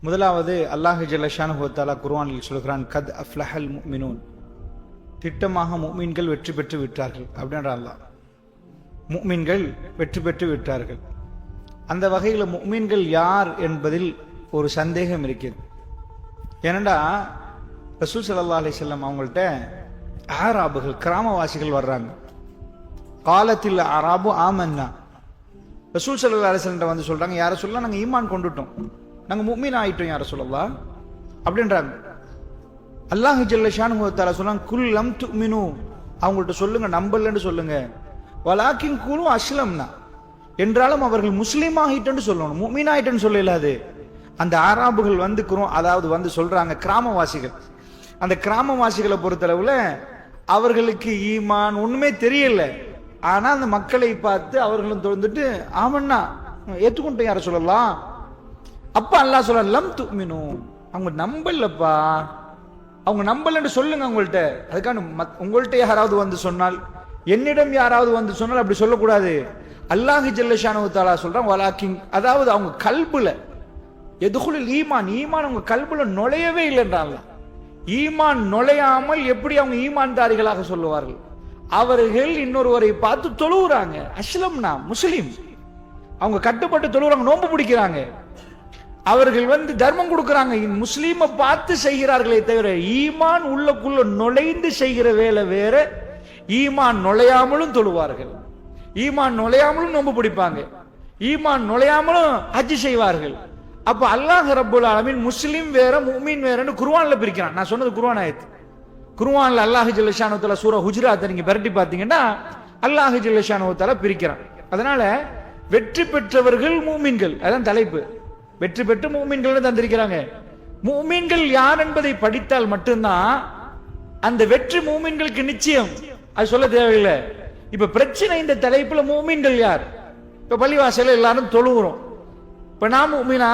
முதலாவது அல்லாஹ் ஜல்ல ஷானஹு வ தஆலா குர்ஆனில் சொல்கிறான், கத் அஃப்லஹல் முஃமினூன், திட்டமாக முஃமின்கள் வெற்றி பெற்று விட்டார்கள் அப்படின்ற அல்லாஹ். முஃமின்கள் வெற்றி பெற்று விட்டார்கள். அந்த வகையில் முஃமின்கள் யார் என்பதில் ஒரு சந்தேகம் இருக்கிறது. ஏனண்டா ரசூல் ஸல்லல்லாஹு அலைஹி வஸல்லம் அவங்கள்ட்ட ஆராபுகள், கிராமவாசிகள் வர்றாங்க. காலத்தில் ஆராபு ஆமன்னா, ரசூல் ஸல்லல்லாஹு அலைஹி வஸல்லம் வந்து சொல்றாங்க, யார சொல்லலாம், நாங்கள் ஈமான் கொண்டுட்டோம், நாங்கள் முஃமின் ஆயிட்டோம் யார சொல்லலாம் அப்படின்றாங்க. அல்லாஹ் ஜல்ல ஷானஹு வ தஆலா சொல்றாங்க, குல் லம் துமினு, அவங்கள்ட்ட சொல்லுங்க நம்பலன்னு சொல்லுங்க, வலாக்கின் குலு அஸ்லம்னா, என்றாலும் அவர்கள் முஸ்லீம் ஆகிட்டோன்னு சொல்லணும், முஃமின் ஆயிட்டோன்னு சொல்லலாது. அந்த ஆராபுகள் வந்து அதாவது வந்து சொல்றாங்க, கிராமவாசிகள். அந்த கிராமவாசிகளை பொறுத்தளவுல அவர்களுக்கு ஈமான் ஒண்ணுமே தெரியல. ஆனா அந்த மக்களை பார்த்து அவர்களும் தொழுந்துட்டு ஆமன்னா ஏற்றுக்கொண்டு யார சொல்லலாம். அப்ப அல்லாஹ் சொல்ல, லம் துமினு, அவங்க நம்பலப்பா, அவங்க நம்பலன்னு சொல்லுங்க அவங்கள்ட்ட. அதுக்கான உங்கள்கிட்ட யாராவது வந்து சொன்னால், என்னிடம் யாராவது வந்து சொன்னால் அப்படி சொல்லக்கூடாது. அல்லாஹ் ஜல்ல ஷானஹு வ தஆலா சொல்றான், வலாக்கின், அதாவது அவங்க கல்புல எதுகுல் ஈமான், ஈமான் அவங்க கல்புல நுழையவே இல்லைன்றாங்க. ஈமான் நுழையாமல் எப்படி அவங்க ஈமான்தாரிகளாக சொல்லுவார்கள்? அவர்கள் இன்னொருவரை பார்த்து தொழுகிறாங்க, அஸ்லம்னா முஸ்லிம், அவங்க கட்டுப்பட்டு தொழுகிறாங்க, நோன்பு பிடிக்கிறாங்க, அவர்கள் வந்து தர்மம் கொடுக்கிறாங்க, முஸ்லீமை பார்த்து செய்கிறார்களே தவிர ஈமான் உள்ளக்குள்ள நுழைந்து செய்கிற வேலை வேற. ஈமான் நுழையாமலும் தொழுவார்கள், ஈமான் நுழையாமலும் நோன்பு பிடிப்பாங்க, ஈமான் நுழையாமலும் ஹஜ் செய்வார்கள். அப்ப அல்லாஹ் ரப்புல் ஆலமீன் முஸ்லிம் வேற முஃமின் வேறன்னு குர்ஆன்ல பிரிக்கிறான். நான் சொன்னது குர்ஆன் ஆயத். குர்ஆன்ல அல்லாஹ் ஜல்ல ஷானஹு வ தஆலா சூரா ஹுஜராத் நீங்க பரட்டி பார்த்தீங்கன்னா அல்லாஹ் ஜல்ல ஷானஹு வ தஆலா பிரிக்கிறான். அதனால வெற்றி பெற்றவர்கள் முஃமின்கள், அதான் தலைப்பு. வெற்றி பெற்று முஃமின்கள் தந்திருக்கிறாங்க. முஃமின்கள் யார் என்பதை படித்தால் மட்டும்தான் அந்த வெற்றி முஃமின்களுக்கு நிச்சயம். அது சொல்ல தேவையில்லை. இப்ப பிரச்சனை இந்த தலைப்புல முஃமின்கள் யார்? இப்ப பள்ளிவாசல்ல எல்லாரும் தொழுகிறோம். இப்ப நான் முஃமினா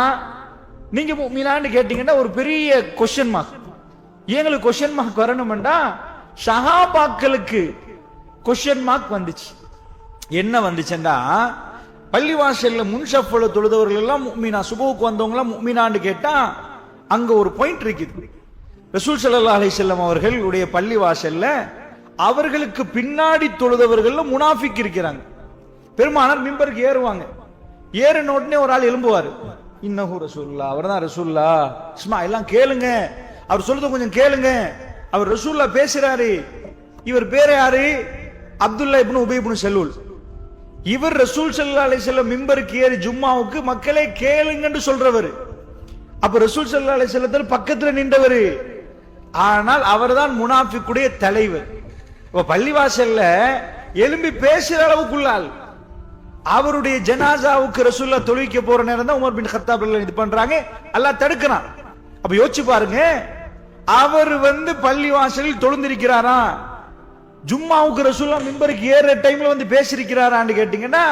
நீங்க முஃமினான்னு கேட்டீங்கன்னா ஒரு பெரிய கொஸ்டின் மார்க். எங்களுக்கு கொஸ்டின் மார்க் வரணும்டா சஹாபாக்களுக்கு கொஸ்டின் மார்க் வந்துச்சு. என்ன வந்துச்சுன்னா, பள்ளிவாசல்ல முன்ஷஃப்ல தொழுதவர்கள் எல்லாம் முஃமினா, சுபுவுக்கு வந்தவங்க எல்லாம் முஃமினான்னு கேட்டா அங்க ஒரு பாயிண்ட் இருக்குது. ரசூல் ஸல்லல்லாஹு அலைஹி வஸல்லம் அவர்களுடைய பள்ளிவாசல்ல அவர்களுக்கு பின்னாடி தொழுதவர்கள் முனாஃபிக் இருக்கிறாங்க. பெருமானார் மிம்பருக்கு ஏறுவாங்க, ஏறின உடனே ஒரு ஆள் எழும்புவாரு, இன்னஹு ரசூலுல்லாஹ், அவர்தான் ரசூலுல்லாஹ், இஸ்மா எல்லாம் கேளுங்க, அவர் சொல்றது கொஞ்சம் கேளுங்க, அவர் ரசூலுல்லாஹ் பேசுறாரு. இவர் பேர் யாரு? அப்துல்லா இப்னு உபை இப்னு சலூல். இவர் ரசூல் ஸல்லல்லாஹு அலைஹி வஸல்லம் மிம்பருக்கு ஏறி ஜும்மாவுக்கு மக்களே கேளுங்கன்னு சொல்றவர். அப்ப ரசூல் ஸல்லல்லாஹு அலைஹி வஸல்லம் பக்கத்துல நின்றவர். ஆனால் அவர்தான் முனாஃபிக்குடைய தலைவர். பள்ளிவாசல்ல எழும்பி பேசுற அளவுக்குள்ளால் அவருடைய ஜனாசாவுக்கு ரசூலுல்லாஹ் தொழுவிக்க போற நேரம் தான் உமர் பின் கத்தாப் இது பண்றாங்க, அல்லாஹ் தடுக்கிறான். அப்ப யோசிச்சு பாருங்க, அவர் வந்து பள்ளிவாசலில் தொழுந்திருக்கிறாரா, ஜும்மாவுக்கு ரசூலுல்லாஹ் மிம்பருக்கு ஏற டைம்ல வந்து பேசியிருக்கிறாரான்னு கேட்டீங்கன்னா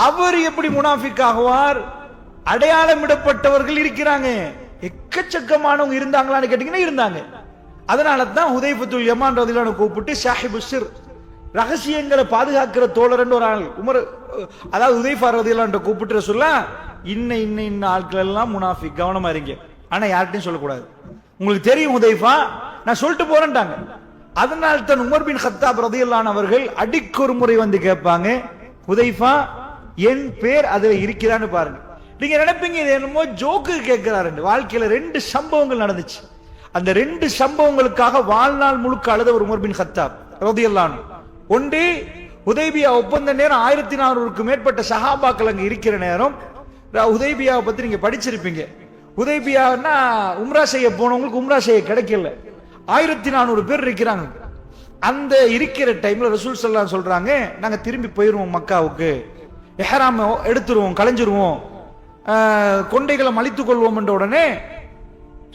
அவர் எப்படி முனாஃபிக் ஆகுவார்? அடையாளமிடப்பட்டவர்கள் இருக்கிறாங்க, எக்கச்சக்கமானவங்க இருந்தாங்களான்னு கேட்டீங்கன்னா இருந்தாங்க. அதனால தான் ஹுதைஃபத்துல் யமான் ரலியல்லாஹு அன்ஹு கூப்பிட்டு ஷாஹிபு சிர், ரகசியங்களை பாதுகாக்கிற தோழர்ன்னு ஒரு ஆள், உமர் அதாவது ஹுதைஃபா ரலியல்லாஹு அன்ஹு கூப்பிட்டு ரசூலுல்லாஹ் இன்ன ஆட்கள் எல்லாம் முனாஃபிக், கவனமா இருங்க, ஆனா யார்கிட்டையும் சொல்லக்கூடாது, உங்களுக்கு தெரியும் ஹுதைஃபா, நான் சொல்லிட்டு போறேன்ட்டாங்க. அதனால தான் உமர் பின் கத்தாப் ரலியல்லாஹு அன்ஹு அவர்கள் அடிக்கொரு முறை வந்து கேட்பாங்க, ஹுதைஃபா என் பேர் அதுல இருக்கிறான்னு பாருங்க. நீங்க நினைப்பீங்க இது என்னமோ ஜோக்கு கேட்கிறாரு. வாழ்க்கையில 2 சம்பவங்கள் நடந்துச்சு. அந்த 2 சம்பவங்களுக்காக வாழ்நாள் முழுக்க அழுத ஒரு உமர் பின் கத்தாப் ரலியல்லாஹு அன்ஹு. ஒன்று, ஹுதைபியா ஒப்பந்த நேரம் 1400க்கு மேற்பட்ட சஹாபாக்கள் அங்க இருக்கிற நேரம். ஹுதைபியாவை பத்தி நீங்க படிச்சிருப்பீங்க. ஹுதைபியான்னா உம்ரா செய்ய போனவங்களுக்கு உம்ரா செய்ய கிடைக்கல, 1400 பேர் இருக்கிறாங்க. அந்த இருக்கிற டைம்ல ரசூல் ஸல்லல்லாஹு அலைஹி சொல்றாங்க, நாங்க திரும்பி போயிருவோம் மக்காவுக்கு, இஹ்ராம் எடுத்துருவோம், கலைஞ்சிருவோம், கொண்டைகளை மலித்துக் கொள்வோம் என்ற உடனே,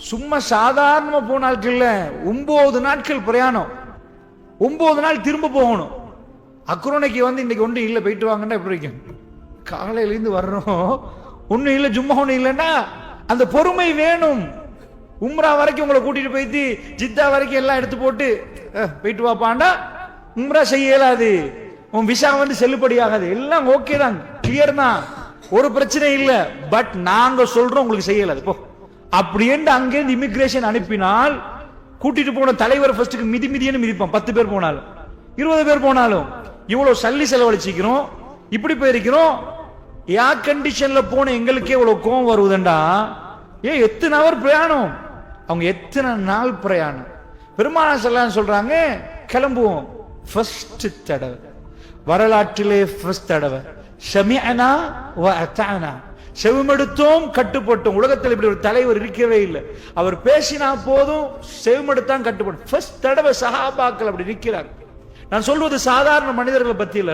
சும்மா சாதாரணமா போன நாட்கள் 9 நாட்கள் பிரயாணம், 9 நாள் திரும்ப போகணும். அக்ரோனைக்கு வந்து இன்னைக்கு ஒன்றும் இல்லை போயிட்டு வாங்கன்னா எப்படி இருக்கும்? காலையில இருந்து வர்றோம், ஒன்னும் இல்லை, ஜும்மா ஒன்றும் இல்லைன்னா அந்த பொறுமை வேணும். உம்ரா வரைக்கும் உங்களை கூட்டிட்டு போயிட்டு ஜித்தா வரைக்கும் எல்லாம் எடுத்து போட்டு போயிட்டு வாப்பாண்டா உம்ரா செய்ய இயலாது, உன் விசா வந்து செல்லுபடி ஆகாது. எல்லாம் ஓகே தான். கிளியர் தான், ஒரு பிரச்சனை இல்ல, பட் நாங்க சொல்றோம் உங்களுக்கு செய்யல போ அப்படியே அங்கே இமிகிரேஷன் அனுப்பினால் கூட்டிட்டு போன தலைவர் ஃபர்ஸ்ட்டுக்கு மிதின்னு மிதிப்பான். 10 பேர் போனாலும் 20 பேர் போனாலும் இவ்வளவு சல்லி செலவழிச்சிக்கிறோம், இப்படி போயிருக்கிறோம். ஏர் கண்டிஷன்ல போன எங்களுக்கே இவ்வளவு கோவம் வருவதுண்டா, எத்தனை அவர் பிரயாணம், அவங்க எத்தனை நாள் பிரயாணம். பெருமானார் ஸல்லல்லாஹு அலைஹி வஸல்லம் சொல்றாங்க கிளம்புவோம். ஃபர்ஸ்ட் தடவை வரலாற்றிலே ஃபர்ஸ்ட் தடவை ஷமிஅனா வ அத்தஅனா, செவிமடுத்தோம் கட்டுப்பட்டோம். உலகத்தில் இப்படி ஒரு தலைவர் இருக்கவே இல்லை. அவர் பேசினா போதும் செவிமடுத்தான் கட்டுப்படும். ஃபர்ஸ்ட் தடவை சஹாபாக்கள் அப்படி நிற்கிறாங்க. நான் சொல்வது சாதாரண மனிதர்களை பத்தி இல்ல,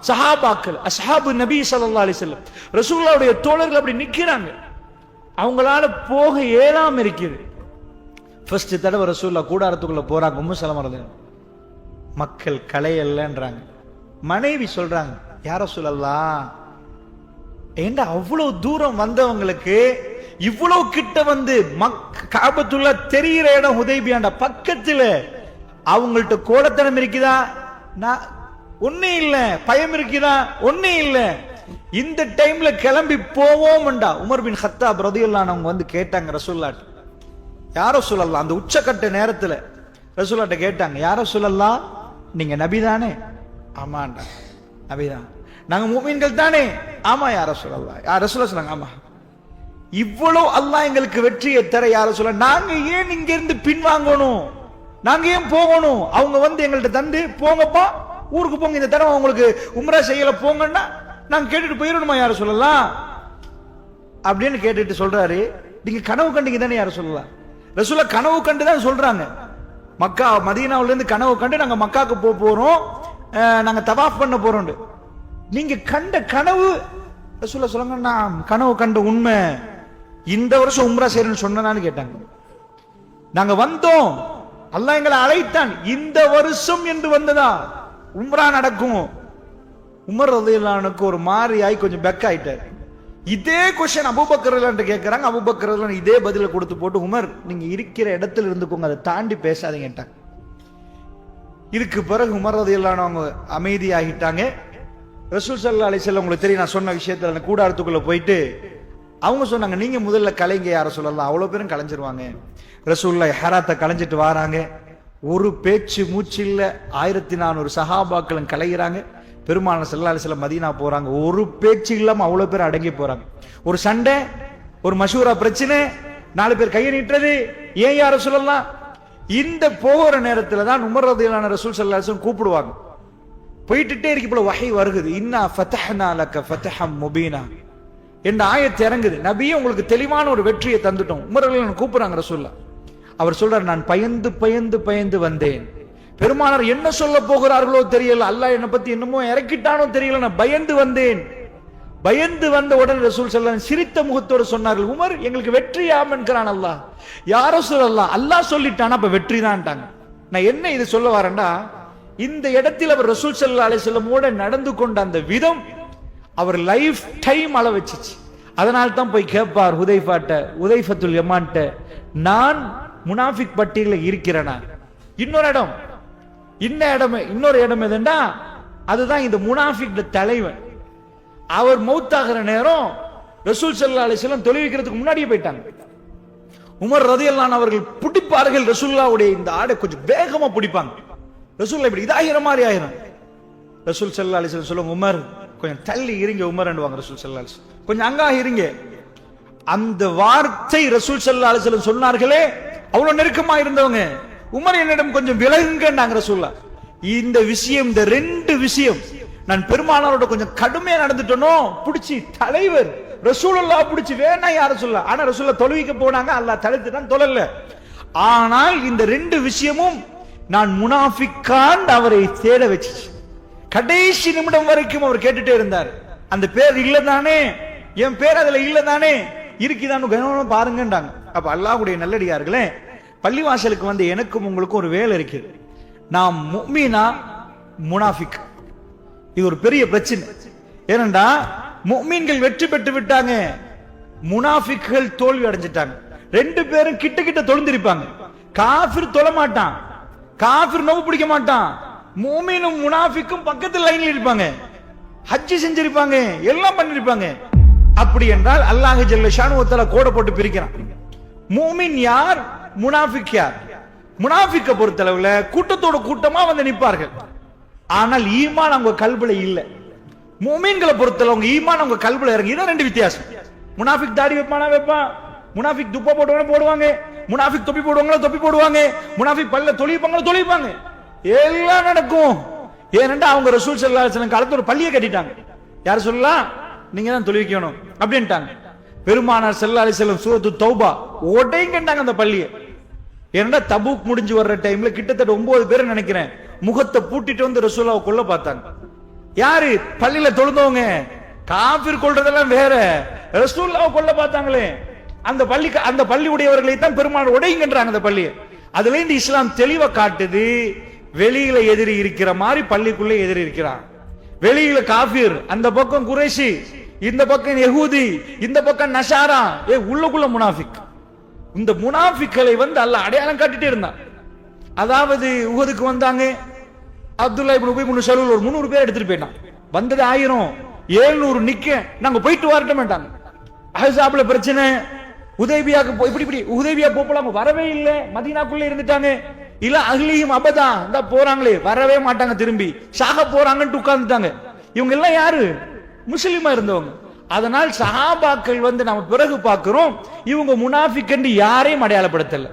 சஹாபாக்கள், அஸ்ஹாபு நபி ஸல்லல்லாஹு அலைஹி வஸல்லம், ரசூலுல்லாஹ்வுடைய தோழர்கள் அப்படி நிக்கிறாங்க. அவங்களால போக ஏலாம இருக்குது. ஃபர்ஸ்ட் தடவை ரசூலுல்லாஹ் கூடாரத்துக்குள்ள போறாங்க. உம்மு ஸலமா ரலியல்லாஹு, மக்கள் கலையல்லன்றாங்க. மனைவி சொல்றாங்க, யா ரசூலல்லாஹ், ஏண்டா அவ்வளவு தூரம் வந்தவங்களுக்கு இவ்வளவு கிட்ட வந்து காபத்துல்லா தெரிகிற இடம் ஹுதைபியாண்டா பக்கத்துல, அவங்கள்ட்ட கோலத்தனம் இருக்குதா? ஒன்னே இல்ல. பயம் இருக்குதா? ஒன்னே இல்ல. இந்த டைம்ல கிளம்பி போவோம்டா. உமர் பின் கத்தாப் ரலியல்லாஹு அன்ஹு வந்து கேட்டாங்க ரசூலுல்லாஹ், யா ரசூலல்லாஹ், அந்த உச்சக்கட்ட நேரத்துல ரசூலுல்லாஹ் கேட்டாங்க, யா ரசூலல்லாஹ், நீங்க நபி தானே? ஆமாண்டா, நபிதான். நாங்க முஃமின்கள் தானே? ஆமா யா ரசூலல்லாஹ். யா ரசூலுல்லாஹ் சொன்னாங்க, ஆமா. இவ்வளவு அல்லாஹ் எங்களுக்கு வெற்றியை தர யா ரசூலல்லாஹ், நாங்க ஏன் இங்க இருந்து பின்வாங்கணும்? நாங்க ஏன் போகணும்? அவங்க வந்து எங்கள்ட்ட தந்து போங்கப்பா ஊருக்கு போங்க, இந்த தடவை உங்களுக்கு உம்ரா செய்யல போங்கன்னா நாங்க கேட்டுட்டு போயிடணுமா யார சொல்லலாம் அப்படின்னு கேட்டுட்டு சொல்றாரு, நீங்க கனவு கண்டீங்க தானே யார சொல்லலாம்? ரசூலா கனவு கண்டு தான் சொல்றாங்க. மக்கா மதீனாவுல இருந்து கனவு கண்டு நாங்க மக்காக்கு போறோம், நாங்க தவாஃப் பண்ண போறோம். நீங்க கண்ட கனவு ரசூலா சொல்லுங்க, நான் கனவு கண்ட உண்மை, இந்த வருஷம் உம்ரா செய்யறேன்னு சொன்னான்னு கேட்டாங்க. நாங்க வந்தோம், அல்லாஹ் எங்களை அழைத்தான், இந்த வருஷம் என்று வந்ததா உம்ரா நடக்கும். உமர் ரலியல்லாஹு அன்ஹுக்கு ஒரு மாறியாய் கொஞ்சம் பெக் ஆயிட்டார். இதே கொஸ்டின் அபூபக்கர் ரலியல்லாஹு அன்ஹு கேக்குறாங்க. அபூபக்கர் ரலியல்லாஹு அன்ஹு இதே பதில கொடுத்து போட்டு, உமர் நீங்க இருக்கிற இடத்துல இருந்துக்கோங்க, அதை தாண்டி பேசாதீங்கட்டாங்க. இதுக்கு பிறகு உமர் ரலியல்லாஹு அன்ஹு அவங்க அமைதியாகிட்டாங்க. ரசூல் ஸல்லல்லாஹு அலைஹி வஸல்லம் உங்களுக்கு தெரியும், நான் சொன்ன விஷயத்துல அந்த கூடாரத்துக்குள்ள போயிட்டு அவங்க சொன்னாங்க, நீங்க முதல்ல கலைங்க யார சொல்லலாம், அவ்வளவு பேரும் கலைஞ்சிருவாங்க. ரசூலுல்லாஹ் ஹராத்தை கலைஞ்சிட்டு வராங்க. ஒரு பேச்சு மூச்சு இல்ல. 1400 சஹாபாக்களும் கலைகிறாங்க. பெருமானார் ஸல்லல்லாஹு அலைஹி வஸல்லம் மதீனா போறாங்க. ஒரு பேச்சு இல்லாம அவ்வளவு பேர் அடங்கி போறாங்க. ஒரு சண்டை, ஒரு மஷூரா பிரச்சனை, 4 பேர் கையை நீட்டுறது, ஏன் யார சொல்லலாம். இந்த போகிற நேரத்துல தான் உமர் ரலியல்லாஹு அன்ஹு ரசூல் ஸல்லல்லாஹு அலைஹி வஸல்லம் கூப்பிடுவாங்க. போயிட்டே இருக்கு போல வஹி வருகுது, இன்னா ஃபதஹ்னா லக ஃபதஹம் முபீனா என்ற ஆயத்து இறங்குது. நபியே உங்களுக்கு தெளிவான ஒரு வெற்றியை தந்துட்டோம். உமர் ரலியல்லாஹு அன்ஹு கூப்பிடுறாங்க ரசூலுல்லாஹ். அவர் சொல்றார், நான் பயந்து பயந்து பயந்து வந்தேன். பெருமானார் என்ன சொல்ல போகிறார்களோ தெரியல, அல்லாஹ் என்ன பத்தி என்னமோ இறக்கிட்டானோ தெரியல, நான் பயந்து வந்தேன். பயந்து வந்த உடனே ரசூல் ஸல்லல்லாஹு அலைஹி வஸல்லம் சிரித்த முகத்தோடு சொன்னார்கள், உமர் எங்களுக்கு வெற்றி ஆமென்கிறான் அல்லாஹ். யா ரசூலல்லாஹ், அல்லாஹ் சொல்லிட்டானா அப்ப வெற்றி தான்ட்டாங்க. நான் என்ன இது சொல்ல வரேன்டா, இந்த இடத்தில் அவர் ரசூல் ஸல்லல்லாஹு அலைஹி வஸல்லமோட நடந்து கொண்ட அந்த விதம் அவர் லைஃப் டைம் அள வச்சிச்சு. அதனால தான் போய் கேட்பார் ஹுதைஃபத்துல் யமான்ட்ட, நான் முனாஃபிக் பட்டியல இருக்கிறேனா? இன்னொரு இடம் எதுண்டா, அதுதான் இந்த முனாஃபிக் தலைவன். அவர் மௌத்தாகிற நேரம் ரசூல் ஸல்லல்லாஹு அலைஹி வஸல்லம் தொழுவிக்கிறதுக்கு முன்னாடியே போயிட்டாங்க. உமர் ரலியல்லாஹு அன்ஹு அவர்கள் பிடிப்பார்கள் ரசூலுல்லாஹ்வுடைய இந்த ஆடை கொஞ்சம் வேகமா பிடிப்பாங்க. ரசூலுல்லாஹ் இப்படி இதாகிற மாதிரி ஆயிரும். ரசூல் ஸல்லல்லாஹு அலைஹி வஸல்லம் சொல்லுவாங்க, உமர் கொஞ்சம் தள்ளி இருங்க உமர்ன்னுவாங்க. ரசூல் ஸல்லல்லாஹு அலைஹி வஸல்லம் கொஞ்சம் அங்காக இருங்க. அந்த வார்த்தை ரசூல் ஸல்லல்லாஹு அலைஹி வஸல்லம் சொன்னார்களே, அவ்வளவு நெருக்கமா இருந்தவங்க, உமர் என்னிடம் கொஞ்சம் விலகுங்கன்னாங்க ரசூலுல்லாஹ். இந்த விஷயம், இந்த 2 விஷயம், நான் பெருமானாரோட கொஞ்சம் கடுமையா நடந்துட்டனோ, பிடிச்சி தலைவர் ரசூலுல்லாஹ் பிடிச்சி வேணா யார சொல்ல. ஆனா ரசூலுல்லாஹ் தொழுவிக்க போனாங்க, அல்லாஹ் தடுத்துட்டான், தொழல. ஆனால் இந்த 2 விஷயமும் நான் முனாஃபிக்கான் அவரை தேட வச்சிச்சு. கடைசி நிமிடம் வரைக்கும் அவர் கேட்டுட்டே இருந்தார், அந்த பேர் இல்ல தானே, என் பேர் அதுல இல்ல தானே, இருக்குதான்னு பாருங்கன்றாங்க. அப்ப அல்லாஹ்வுடைய நல்லடியார்களே, பள்ளிவாசலுக்கு வந்து எனக்கும் உங்களுக்கும் ஒரு வேலை இருக்குது. நாம் முஃமினா முனாஃபிக், இது ஒரு பெரிய பிரச்சனை. ஏனென்றா முஃமின்கள் வெற்றி பெற்று விட்டாங்க, முனாஃபிக்கள் தோல்வி அடைஞ்சிட்டாங்க. 2 பேரும் கிட்ட கிட்ட தொழுந்திருப்பாங்க. காஃபிர் தொழ மாட்டான், காஃபிர் நோவு பிடிக்க மாட்டான். முஃமினும் முனாஃபிக்கும் பக்கத்துல லைன்ல இருப்பாங்க. ஹஜ்ஜி செஞ்சிருப்பாங்க, எல்லாம் பண்ணிருப்பாங்க. அப்படி என்றால் அல்லாஹ் ஜல்ல ஷானுஹு வ தஆலா கோட போட்டு பிரிக்கிறான். மூமின் யார், முனாஃபிக் யார்? முனாஃபிக்க பொறுத்தளவுல கூட்டத்தோட கூட்டமா வந்து நிற்பார்கள், ஆனால் ஈமான் அவங்க கல்புல இல்ல. மூமின்களை பொறுத்தளவு அவங்க ஈமான் அவங்க கல்புல இறங்கி. இதான் ரெண்டு வித்தியாசம். முனாஃபிக் தாடி வைப்பானா வைப்பான், முனாஃபிக் துப்பா போடுவாங்க போடுவாங்க, முனாஃபிக் தொப்பி போடுவாங்களா தொப்பி போடுவாங்க, முனாஃபிக் பல்ல தொழிப்பாங்களா தொழிப்பாங்க, எல்லாம் நடக்கும். ஏனென்றா அவங்க ரசூல் ஸல்லல்லாஹு அலைஹி வஸல்லம் காலத்துல ஒரு பள்ளியை கட்டிட்டாங்க. யார் சொல்லலாம், நீங்க தான் தொழுவிக்கணும் அப்படின்ட்டாங்க. பெருமானார் ஸல்லல்லாஹு அலைஹி வஸல்லம் சூரத்து தௌபா உடைங்கண்டாங்க அந்த பள்ளியை. ஏன்னா தபூக் முடிஞ்சு வர்ற டைம்ல கிட்டத்தட்ட 9 பேர் நினைக்கிறேன் முகத்தை பூட்டிட்டு வந்து ரசூலுல்லாஹ் கொல்ல பார்த்தாங்க. யாரு? பள்ளியில தொழுந்தவங்க. காஃபிர் கொல்றதெல்லாம் வேற, ரசூலுல்லாஹ் கொல்ல பார்த்தாங்களே அந்த பள்ளி உடையவர்களை தான் பெருமானார் உடைங்கன்றாங்க அந்த பள்ளியை. அதுல இந்த இஸ்லாம் தெளிவா காட்டுது, வெளியில எதிரி இருக்கிற மாதிரி பள்ளிக்குள்ளே எதிரி இருக்கிறான். வெளியில காஃபிர், அந்த பக்கம் குறைஷி, இந்த பக்கம் யஹூதி, இந்த பக்கம் நஷாரா, உள்ளுக்குள்ள முனாஃபிக். இந்த முனாஃபிக்களை வந்து அல்லாஹ் அடையாளம் காட்டிட்டே இருந்தான். அதாவது உஹதுக்கு வந்தாங்க, அப்துல்லா இப்னு உபை இப்னு சலூல் ஒரு 300 பேர் எடுத்துட்டு போயிட்டான். வந்தது 1000, 700 நிக்க நாங்க போயிட்டு வரட்டோம்ட்டாங்க. அஹ்ஸாப்ல பிரச்சனை, உதைபியாக்கு இப்படி உதைபியா போலாம் வரவே இல்லை, மதீனாக்குள்ள இருந்துட்டாங்க. இல்ல அஹ்லிஹிம் அபதா, இந்த போறாங்களே வரவே மாட்டாங்க, திரும்பி சாக போறாங்கன்னு உட்கார்ந்துட்டாங்க. இவங்க எல்லாம் யாரு? முஸ்லிமா இருந்தவங்க. அதனால் சஹாபாக்கள் வந்து நம்ம பிறகு பார்க்கிறோம், இவங்க முனாஃபிக் என்று யாரையும் அடையாளப்படுத்தல,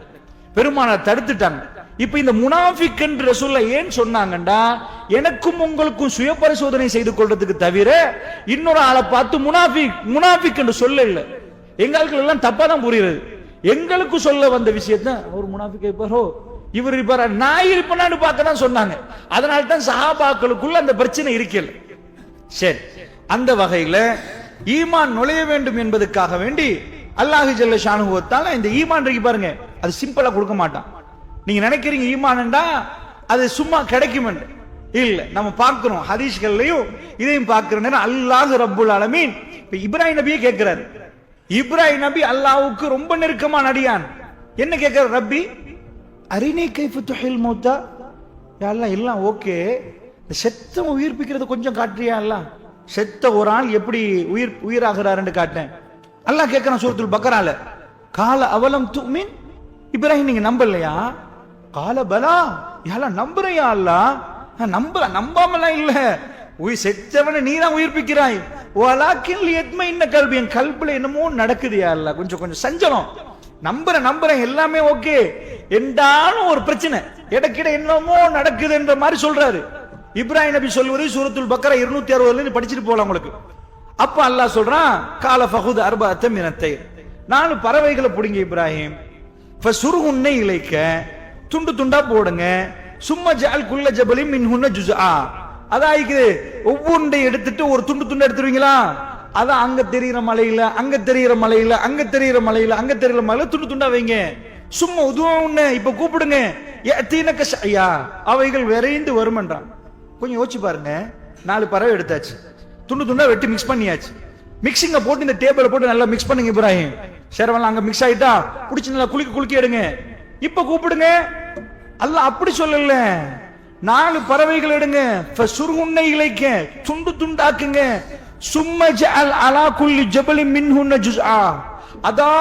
பெருமானார் தடுத்துட்டாங்க. இப்ப இந்த முனாஃபிக் என்று ரசூலுல்லாஹ் ஏன் சொன்னாங்கண்டா, எனக்கும் உங்களுக்கும் சுய பரிசோதனை செய்து கொள்றதுக்கு தவிர இன்னொரு ஆளை பார்த்து முனாஃபிக் என்று சொல்ல இல்ல. எங்களுக்கு எல்லாம் தப்பா தான் புரியுது. எங்களுக்கு சொல்ல வந்த விஷயத்தை ஒரு முனாஃபிக் இருப்பாரோ, இவர் இருப்பாரா, நான் இருப்பேனான்னு பார்க்க தான் சொன்னாங்க. அதனால தான் சஹாபாக்களுக்குள்ள அந்த பிரச்சனை இருக்கல. சரி, அந்த வகையில ஈமான் நுழைய வேண்டும் என்பதற்காக வேண்டி அல்லாஹ் ஜல்ல ஷானுஹு வ தஆலா இந்த ஈமான் இருக்கு பாருங்க, அது சிம்பிளா கொடுக்க மாட்டான். நீங்க நினைக்கிறீங்க ஈமான்டா அது சும்மா கிடைக்கும் இல்ல. நம்ம பார்க்கிறோம் ஹதீஸ்கள்லயும் இதையும் பார்க்கிறோம். அல்லாஹ் ரப்புல் ஆலமீன் இப்ப இப்ராஹிம் நபியை கேட்கிறாரு. இப்ராஹிம் நபி அல்லாஹ்வுக்கு ரொம்ப நெருக்கமான அடியான். என்ன கேட்கிறார்? ரப்பி அரினி கைஃப துஹில் மௌத்தா, யா அல்லாஹ் எல்லாம் ஓகே, செத்தவன் உயிர்ப்பிக்கிறது கொஞ்சம் காட்டுறியா அல்லாஹ், செத்த ஒரு ஆள் எப்படி உயிராகிறாருன்னு காட்டேன். அல்லாஹ் கேட்கிறான் சூரத்துல் பக்கரால, கால அவலம் துமின், இப்ராஹிம் நீங்க நம்பலையா? கால பலா, யாரா நம்புறையா? அல்லாஹ் நம்பாமலாம் இல்ல, செத்தவனை நீதான் உயிர்ப்பிக்கிறாய். வலாக்கின் லியத்மைன்ன கல்பி, என் கல்புல என்னமோ நடக்குது யா அல்லாஹ், கொஞ்சம் சஞ்சலம். நம்புறேன் எல்லாமே ஓகே என்றாலும் ஒரு பிரச்சனை, இடக்கிட என்னமோ நடக்குது என்ற மாதிரி சொல்றாரு. இப்ராஹிம் நபி சொல்வது சூரத்துல் பக்கரா 260 படிச்சுட்டு போலாம் உங்களுக்கு. அப்ப அல்லாஹ் சொல்றான், கால ஃபஹுத் அர்பஅத்த மினத் தைர், 4 பறவைகளை பிடிங்க இப்ராஹிம், ஃபசுர்ஹுன்ன இலைக்க, துண்டு துண்டா போடுங்க, சும்மா ஜஅல் குல்ல ஜபலின் மின்ஹுன்ன ஜுஸ்ஆ, அதாயிக்கு ஒவ்வொன்றை எடுத்துட்டு ஒரு துண்டு துண்டு எடுத்துருவீங்களா, அதான் அங்க தெரிகிற மலையில, அங்க தெரிகிற மலையில, அங்க தெரிகிற மலையில, அங்க தெரிகிற மலையில துண்டு துண்டா வைங்க. சும்மா உதுவன்னு இப்ப கூப்பிடுங்க, யஅதீனக ஷய்யா, அவைகள் விரைந்து வரும்ன்றான். கொஞ்சம் யோசிச்சு பாருங்க, 4 பறவை எடுத்தாச்சு, துண்டு துண்டா வெட்டி மிக்ஸ் பண்ணியாச்சு. மிக்சிங்க போட்டு இந்த டேபிள போட்டு நல்லா மிக்ஸ் பண்ணுங்க இப்ராஹிம். சேரவெல்லாம் அங்க மிக்ஸ் ஆயிட்டா குடிச்சு நல்லா குலுக்கி எடுங்க. இப்ப கூப்பிடுங்க. அல்லாஹ் அப்படி சொல்லல, 4 பறவைகள் எடுங்க, ஃபசுர்ஹுன்ன இலைக்க, துண்டு துண்டாக்குங்க, சும்ம ஜஅல் அலா குல்லி ஜபலின் மின்ஹுன்ன ஜுஸ்ஆ, அதா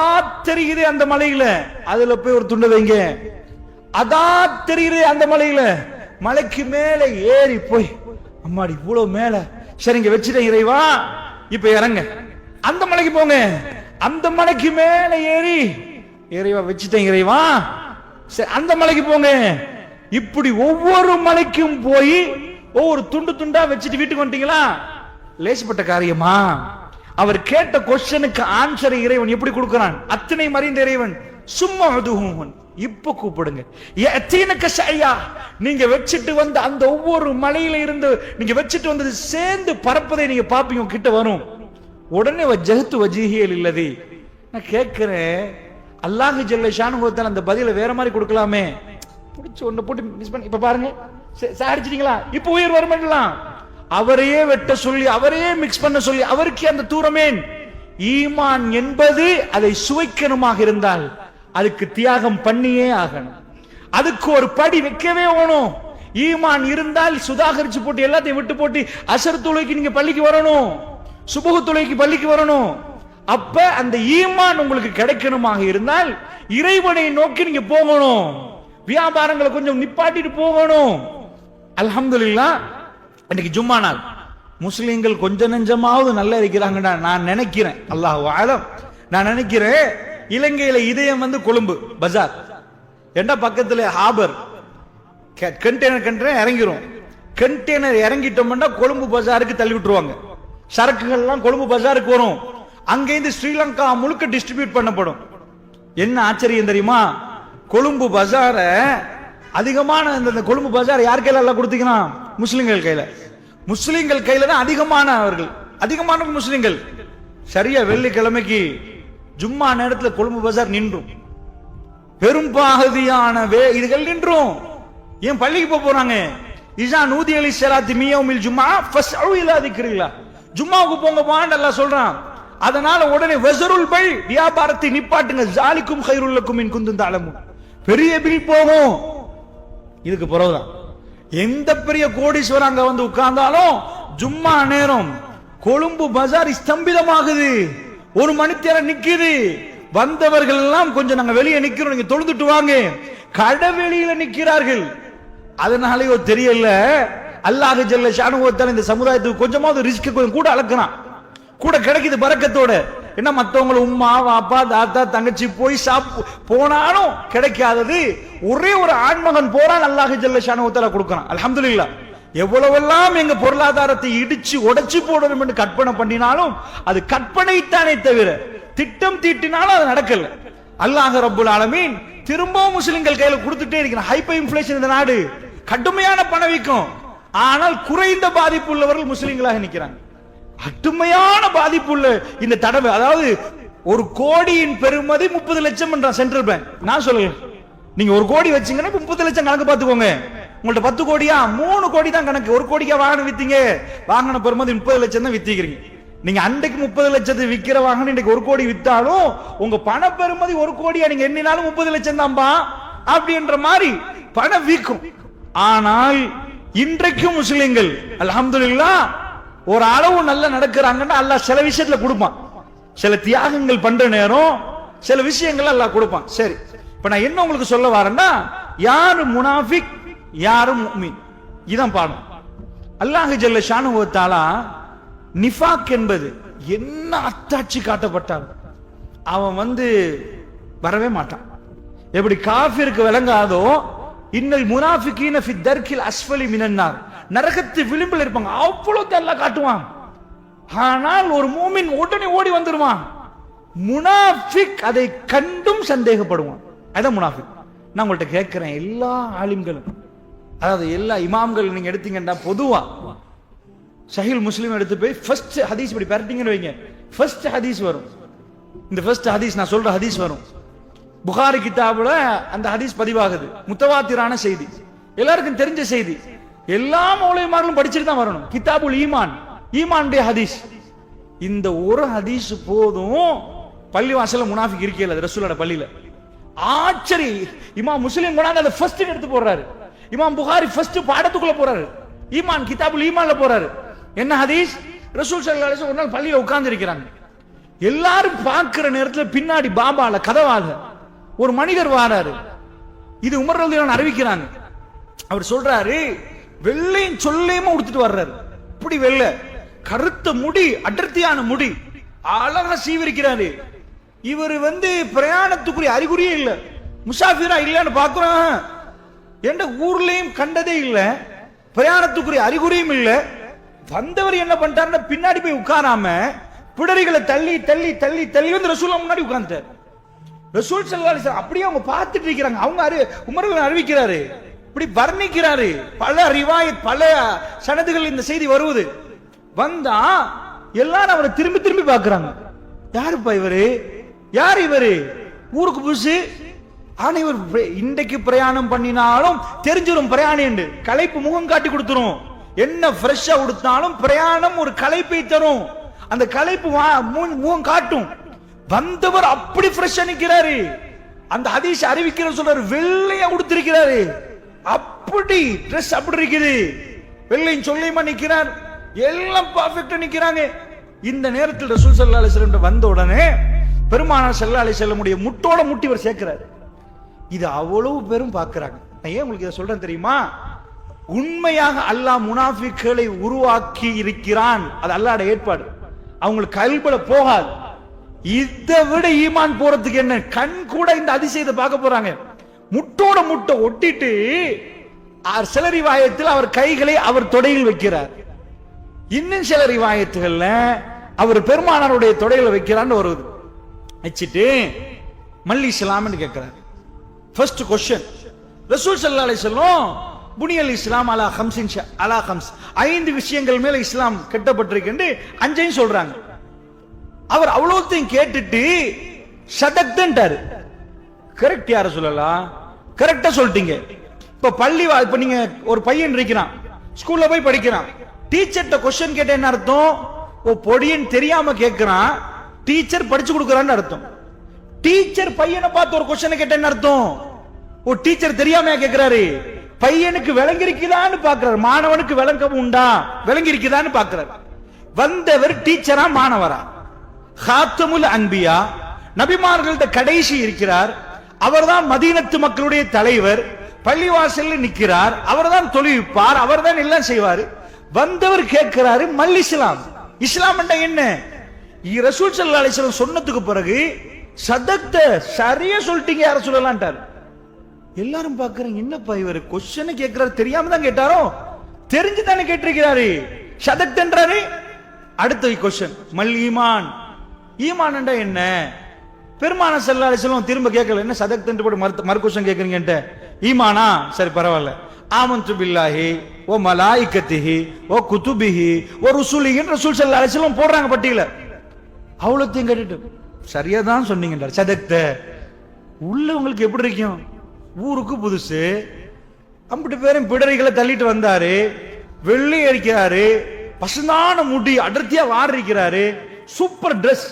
தெரியுது அந்த மலையில, அதுல போய் ஒரு துண்டு வைங்க. அதா தெரியுது அந்த மலையில, மலைக்கு மேல ஏறி போய், அம்மாடி இவ்வளவு மேல, சரிங்க வச்சுட்டேன் இறைவா, இப்ப இறங்க, அந்த மலைக்கு போங்க. அந்த மலைக்கு மேல ஏறி, இறைவா வச்சுட்டேன் இறைவா, சரி அந்த மலைக்கு போங்க. இப்படி ஒவ்வொரு மலைக்கும் போய் ஒவ்வொரு துண்டு துண்டா வச்சுட்டு வீட்டுக்கு வந்துட்டீங்களா? லேசப்பட்ட காரியமா? அவர் கேட்ட கொஸ்டனுக்கு ஆன்சரை இறைவன் எப்படி கொடுக்கிறான்? அத்தனை மறிந்த இறைவன், சும்மா அதுவும் இப்ப கூப்பிடுங்க. நீங்க வச்சுட்டு வந்த அந்த ஒவ்வொரு மலையில இருந்து நீங்க வச்சுட்டு வந்தது சேர்ந்து பறப்பதை நீங்க பாப்பீங்க, கிட்ட வரும். உடனே ஜஹத்து வஜீஹியல் இல்லதி. நான் கேட்கிறேன், அல்லாஹ் ஜல்ல ஷானுஹு வ தஆலா அந்த பதில வேற மாதிரி கொடுக்கலாமே, பிடிச்சு ஒண்ணு போட்டு மிஸ் பண்ணி இப்ப பாருங்க சாடிச்சிட்டீங்களா, இப்ப உயிர் வருமெல்லாம் அவரையே வெட்ட சொல்லி, அவரையே மிக்ஸ் பண்ண சொல்லி, அவருக்கு அந்த தூரமேன். ஈமான் என்பது அதை சுவைக்கணுமாக இருந்தால் அதுக்கு தியாகம் பண்ணியே ஆகணும், அதுக்கு ஒரு படி வைக்கவே வேணும். ஈமான் இருந்தால் சுதாகரிச்சு போட்டு எல்லாத்தையும் விட்டு போட்டு அசர் தொழுகைக்கு நீங்க பள்ளிக்கு வரணும், சுபஹ் தொழுகைக்கு பள்ளிக்கு வரணும். அப்ப அந்த ஈமான் உங்களுக்கு கிடைக்கணுமாக இருந்தால் இறைவனை நோக்கி நீங்க போகணும், வியாபாரங்களை கொஞ்சம் நிப்பாட்டிட்டு போகணும். அல்ஹம்துலில்லாஹ் இன்னைக்கு ஜும்மா நாள் முஸ்லிம்கள் கொஞ்சம் நெஞ்சமாவது நல்லா இருக்கிறாங்கடா நான் நினைக்கிறேன். அல்லாஹ் ஆலம், நான் நினைக்கிறேன் இலங்கையில இதயம் வந்து கொழும்பு பஜார், ஏண்டா பக்கத்துல ஹாபர், கண்டெய்னர் இறங்கிரும். கண்டெய்னர் இறங்கிட்டோம்னா கொழும்பு பஜாருக்கு தள்ளி விட்டுருவாங்க. சரக்குகள் எல்லாம் கொழும்பு பஜாருக்கு வரும். அங்கிருந்து ஸ்ரீலங்கா முழுக்க டிஸ்ட்ரிபியூட் பண்ணப்படும். என்ன ஆச்சரியம் தெரியுமா? கொழும்பு பஜார அதிகமான இந்த கொழும்பு பஜார் யார் கையில எல்லாம் கொடுத்தீங்கன்னா முஸ்லிம்கள் கையில. முஸ்லிம்கள் கையில தான் அதிகமானவர்கள், அதிகமான முஸ்லிம்கள். சரியா வெள்ளிக்கிழமைக்கு ஜும்மா நேரத்தில் கொழும்பு பஜார் நின்றும், பெரும் பாகதியான இதுகள் நின்றும். ஏன் பள்ளிக்கு போறாங்க? இஸா நூதிய லிஸ்ஸலாத்தி மின் யௌமில் ஜும்ஆ ஃபஸ்அு இலா திக்ரில்லாஹ், ஜும்மாவுக்கு போங்கப்பான்னு அல்லாஹ் சொல்றான். அதனால உடனே வஸருல் பை, வியாபாரத்தை நிப்பாட்டுங்க, ஜாலிக்கும் கைருல் லக்கும் இன் குன்தும் தஅலமூன், பெரிய பில் போகும். இதுக்கு பிறகுதான் எந்த பெரிய கோடீஸ்வரன் அங்க வந்து உட்கார்ந்தாலும் ஜும்மா நேரம் கொழும்பு பஜார் ஸ்தம்பிதமாகுது, ஒரு மணித்தேரம் நிக்குது. வந்தவர்கள் எல்லாம் கொஞ்சம் நாங்க வெளியே நிக்கிறோம், நீங்க தொழுதுட்டு வாங்க, கடை வெளியில நிக்கிறார்கள். அதனாலயோ தெரியல அல்லாஹ் ஜல்ல ஷானுஹு வ தஆலா இந்த சமுதாயத்துக்கு கொஞ்சமாவது ரிஸ்க் கொஞ்சம் கூட அளக்குறான், கூட கிடைக்குது பரக்கத்தோட. என்ன மத்தவங்க உம்மா வாப்பா தாத்தா தங்கச்சி போய் போனாலும் கிடைக்காதது ஒரே ஒரு ஆண்மகன் போறான், அல்லாஹ் ஜல்ல ஷானுஹு வ தஆலா கொடுக்கறான். அல்ஹம்துலில்லாஹ். எவ்வளவெல்லாம் எங்க பொருளாதாரத்தை இடிச்சு உடைச்சு போடணும் என்று கற்பனை பண்ணினாலும் அது கற்பனைத்தானே தவிர திட்டம் தீட்டினாலும் அது நடக்கல. அல்லாஹ் ரப்புல் ஆலமீன் திரும்பவும் முஸ்லிம்கள் கையில கொடுத்துட்டே இருக்கிறான். ஹைப்பர் இன்ஃப்ளேஷன் இந்த நாடு, கடுமையான பணவீக்கம். ஆனால் குறைந்த பாதிப்பு உள்ளவர்கள் முஸ்லிம்களாக நிற்கிறாங்க. கடுமையான பாதிப்பு உள்ள இந்த தடவை, அதாவது 1 கோடியின் பெருமதி 30 லட்சம் என்றான் சென்ட்ரல் பேங்க். நான் சொல்லுங்க, நீங்க 1 கோடி வச்சீங்கன்னா 30 லட்சம் கணக்கு பார்த்துக்கோங்க. உங்கள்ட்ட 10 கோடியா 3 கோடி தான் கணக்கு. 1 கோடிக்கா வாகனம் வித்தீங்க, வாகன பெருமதி 30 லட்சம் தான் வித்தீங்க. நீங்க அன்றைக்கு 30 லட்சத்தை விக்கிற வாகனம் இன்னைக்கு 1 கோடி வித்தாலும் உங்க பண பெருமதி 1 கோடியா நீங்க எண்ணினாலும் 30 லட்சம் தான்பா அப்படின்ற மாதிரி பணம் வீக்கும். ஆனால் இன்றைக்கும் முஸ்லிம்கள் அல்ஹம்துலில்லாஹ் ஒரு அளவு நல்லா நடக்கிறாங்கன்னா அல்லாஹ் சில விஷயத்துல கொடுப்பான், சில தியாகங்கள் பண்ற நேரம் சில விஷயங்கள் அல்லாஹ் கொடுப்பான். சரி, இப்ப நான் என்ன உங்களுக்கு சொல்ல வரேன்னா, யாரு முனாஃபிக் யாரு முஃமின், இதான் பாடம். அல்லாஹ் ஜல்ல ஷானுஹு வ தஆலா நிஃபாக் என்பது என்ன அத்தாட்சி காட்டப்பட்டாலும் அவன் வரவே மாட்டான். எப்படி காஃபிருக்கு விளங்காதோ, இன்னல் முனாஃபிகீன ஃபி தர்கில் அஸ்ஃபலி மினன் நார், நரகத்து விளிம்பில் இருப்பாங்க, அவ்வளவு அல்லாஹ் காட்டுவான். ஆனால் ஒரு மூமின் உடனே ஓடி வந்துருவான். முனாஃபிக் அதை கண்டும் சந்தேகப்படுவான். அதான் முனாஃபிக். நான் உங்கள்கிட்ட கேட்கிறேன், எல்லா ஆலிம்களும், அதாவது எல்லா இமாம்கள் நீங்க எடுத்தீங்கன்னா பொதுவா சஹீல் முஸ்லிம் எடுத்து போய் ஃபர்ஸ்ட் ஹதீஸ் இப்படி பரட்டிங்கன்னு வைங்க, ஃபர்ஸ்ட் ஹதீஸ் வரும். இந்த ஃபர்ஸ்ட் ஹதீஸ் நான் சொல்ற ஹதீஸ் வரும். புகாரி கிதாபுல அந்த ஹதீஸ் பதிவாகுது, முத்தவாத்திரான செய்தி, எல்லாருக்கும் தெரிஞ்ச செய்தி, எல்லா மௌலவிமார்களும் படிச்சுட்டு தான் வரணும். கிதாபுல் ஈமான், ஈமானுடைய ஹதீஸ். இந்த ஒரு ஹதீஸ் போதும் பள்ளி வாசல்ல முனாஃபிக் இருக்கே ரசூலோட பள்ளியில. ஆச்சரி, இமாம் முஸ்லிம் கொண்டாந்து அதை ஃபர்ஸ்ட் எடுத்து போடுறாரு, இமாம் புகாரி ஃபர்ஸ்ட் பாடத்துக்குள்ள போறாரு, ஈமான் கிதாபுல் ஈமான்ல போறாரு. என்ன ஹதீஸ்? ரசூல் ஸல்லல்லாஹு அலைஹி வஸல்லம் ஒரு நாள் பள்ளியில உட்கார்ந்து இருக்கிறாங்க. எல்லாரும் பார்க்கிற நேரத்துல பின்னாடி பாபால கதவால ஒரு மனிதர் வாராரு. இது உமர் ரலியல்லாஹு அன்ஹு அறிவிக்கிறாங்க. அவர் சொல்றாரு, வெள்ளையும் சொல்லையுமா உடுத்துட்டு வர்றாரு. இப்படி வெள்ளை, கருத்த முடி, அடர்த்தியான முடி, அழகா சீவிரிக்கிறாரு. இவர் பிரயாணத்துக்குரிய அறிகுறியே இல்ல, முசாஃபிரா இல்லன்னு பாக்குறோம். எந்த ஊர்லயும் கண்டதே இல்ல, பிரயாணத்துக்குரிய அறிகுறியும் இல்ல. வந்தவர் என்ன பண்ணிட்டாருன்னா பின்னாடி போய் உட்காராம பிடரிகளை தள்ளி தள்ளி தள்ளி தள்ளி ரசூலுல்லாஹ் முன்னாடி உட்கார்ந்தார். ரசூல் ஸல்லல்லாஹு அலைஹி வஸல்லம் அப்படியே அவங்க பார்த்துட்டு இருக்கிறாங்க. அவங்க உமர் அறிவிக்கிறாரு, இப்படி வர்ணிக்கிறாரு. பல ரிவாயத், பல சனதுகள் இந்த செய்தி வருவது. வந்தா எல்லாரும் அவரை திரும்பி திரும்பி பாக்குறாங்க. யாருப்பா இவரு, யார் இவரு, ஊருக்கு புதுசு. ஆனா இவர் இன்றைக்கு பிரயாணம் பண்ணினாலும் தெரிஞ்சிடும் பிரயாணி என்று, களைப்பு முகம் காட்டி கொடுத்துரும். என்ன ஃப்ரெஷ்ஷா உடுத்தாலும் பிரயாணம் ஒரு களைப்பை தரும், அந்த களைப்பு முகம் காட்டும். வந்தவர் அப்படி ஃப்ரெஷ்ஷா நிக்கிறாரு. அந்த ஹதீஸ் அறிவிக்கிற சொல்றாரு, வெள்ளையா உடுத்திருக்கிறாரு, அப்படி ட்ரெஸ் அப்படி இருக்குது, வெள்ளையும் சொல்லியுமா நிக்கிறார், எல்லாம் பர்ஃபெக்ட்டா நிக்கிறாங்க. இந்த நேரத்தில் ரசூல் ஸல்லல்லாஹு அலைஹி வஸல்லம் வந்த உடனே பெருமானார் ஸல்லல்லாஹு அலைஹி வஸல்லம் முட்டோட முட்டி இவர் சேர்க்கிறார். இது அவ்வளவு பேரும் பார்க்கிறாங்க. நான் ஏன் உங்களுக்கு இதை சொல்றேன் தெரியுமா? உண்மையாக அல்லாஹ் முனாஃபிக்குகளை உருவாக்கி இருக்கிறான். அது அல்லாஹ்வுடைய ஏற்பாடு. அவங்களுக்கு கல்பல போகாது. இதை விட ஈமான் போறதுக்கு என்ன? கண் கூட இந்த அதிசயத்தை பார்க்க போறாங்க. முட்டோட முட்டை ஒட்டிட்டு சில ரிவாயத்தில் அவர் கைகளை அவர் தொடையில் வைக்கிறார். இன்னும் சில ரிவாயத்துகள்ல அவர் பெருமானாருடைய தொடையில வைக்கிறான்னு வருது. வச்சுட்டு மல்லி இஸ்லாம்னு கேட்கிறார். ஃபர்ஸ்ட் क्वेश्चन, ரசூல் ஸல்லல்லாஹு அலைஹி வஸல்லம் புனியல் இஸ்லாம் அலா ஹம்ஸின் அலா ஹம்ஸ், 5 விஷயங்கள் மேல இஸ்லாம் கட்டப்பட்டிருக்கு, 5ஐயும் சொல்றாங்க. அவர் அவ்வளவுத்தையும் கேட்டுட்டு சதக்தன்ட்டாரு. கரெக்ட் யார சொல்லலாம், கரெக்டா சொல்லிட்டீங்க. இப்ப இப்ப நீங்க ஒரு பையன் இருக்கிறான், ஸ்கூல்ல போய் படிக்கிறான், டீச்சர்ட்ட क्वेश्चन கேட்ட என்ன அர்த்தம்? ஓ பொடியன் தெரியாம கேட்கிறான், டீச்சர் படிச்சு கொடுக்கறான்னு அர்த்தம். டீச்சர் பையனை பார்த்து ஒரு क्वेश्चन கேட்ட என்ன அர்த்தம்? ஓ டீச்சர் தெரியாம கேட்கிறாரு, பையனுக்கு விளங்கி இருக்குதான்னு பாக்குறாரு, மாணவனுக்கு விளக்கம் உண்டா, விளங்கி இருக்குதான்னு பாக்குறாரு. வந்தவர் டீச்சரா மாணவரா? ஹாத்தமுல் அன்பியா, நபிமார்கள்ட்ட கடைசி இருக்கிறார். அவர்தான் மதீனத்து மக்களுடைய தலைவர், பள்ளிவாசல்ல நிக்கிறார், அவர்தான் தொழுவிப்பார், அவர்தான் எல்லாம் செய்வார். வந்தவர் கேட்கிறாரு மல் இஸ்லாம், இஸ்லாம் என்ன? ரசூல் ஸல்லல்லாஹு அலைஹி வஸல்லம் சொன்னதுக்கு பிறகு சதக்த, சரியா சொல்லிட்டீங்க யார சொல்லலாம்ட்டார். எல்லாரும் பாக்குறீங்க, என்னப்பா இவர் क्वेश्चन கேட்கிறாரு, தெரியாம தான் கேட்டாரோ, தெரிஞ்சு தானே கேட்டிருக்கிறாரு, சதக்தன்றாரு. அடுத்த क्वेश्चन மல் ஈமான், ஈமான் என்ன? பெருமானார் ஸல்லல்லாஹு அலைஹி வஸல்லம் திரும்ப கேட்கல, என்ன சதக்தன்ட்டு போட்டு மறு क्वेश्चन கேக்குறீங்கன்ட்ட, ஈமானா சரி பரவாயில்ல, ஆமன்து பில்லாஹி வ மலாயிகத்திஹி வ குதுபிஹி வ ருசுலிஹி ரசூல் ஸல்லல்லாஹு அலைஹி வஸல்லம் போடுறாங்க பட்டியல. அவ்வளோத்தையும் கேட்டுட்டு சரியா தான் சொன்னீங்கன்றார். சதக்த உள்ள உங்களுக்கு எப்படி இருக்கும்? ஊருக்கு புதுசு, அம்பிட்டு பேரும் பிடரிகளை தள்ளிட்டு வந்தாரு, வெள்ளை அடிக்கிறாரு, பசுந்தான முடி அடர்த்தியா வாரிக்கிறாரு, சூப்பர் டிரெஸ்,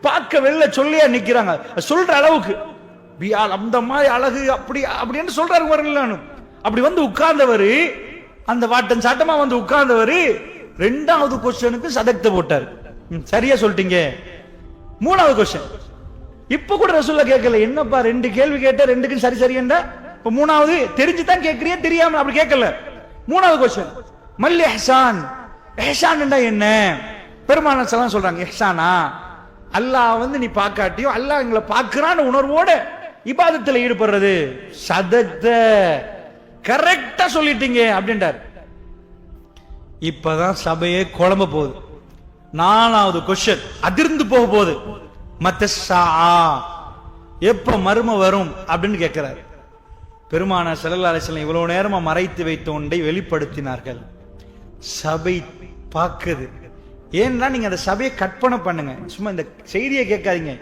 பார்க்க வெள்ள சொல்லியா நிக்கிறாங்க, சொல்ற அளவுக்கு அந்த மாதிரி அழகு அப்படி அப்படின்னு சொல்றாரு வரல. அப்படி வந்து உட்கார்ந்தவர், அந்த வாட்டன் சாட்டமா வந்து உட்கார்ந்தவர் ரெண்டாவது क्वेश्चனுக்கு சதக்த போட்டார். சரியா சொல்லிட்டீங்க. மூணாவது क्वेश्चन இப்ப கூட ரசூலுல்லாஹ் கேட்கல, என்னப்பா 2 கேள்வி கேட்ட 2க்கும் சரி சரியா? இப்ப மூணாவது தெரிஞ்சுதான் கேட்கறியா தெரியாம அப்படி கேட்கல. மூணாவது क्वेश्चन மல் இஹ்சான், இஹ்சான் என்ன? பெருமானார் ஸல்லல்லாஹு அலைஹி சொல்றாங்க, இஹ்சானா அல்லாஹ் வந்து நீ பார்க்காட்டியும் அல்லாஹ் எங்களை பார்க்கிறான்னு உணர்வோட இபாதத்துல ஈடுபடுறது. சதக்த, கரெக்டா சொல்லிட்டீங்க அப்படின்றார். இப்பதான் சபையே குழம்ப போகுது. நாலாவது क्वेश्चन அதிர்ந்து போக போகுது. மத்தஸா, எப்ப மர்ம வரும் அப்படின்னு கேட்கிறார். பெருமானார் ஸல்லல்லாஹு அலைஹி வஸல்லம் இவ்வளவு நேரமா மறைத்து வைத்த ஒன்றை வெளிப்படுத்தினார்கள். சபை பார்க்குது. ஏன்னா நீங்க அந்த சபையை கற்பனை பண்ணுங்க, சும்மா இந்த செய்தியை கேட்காதீங்க.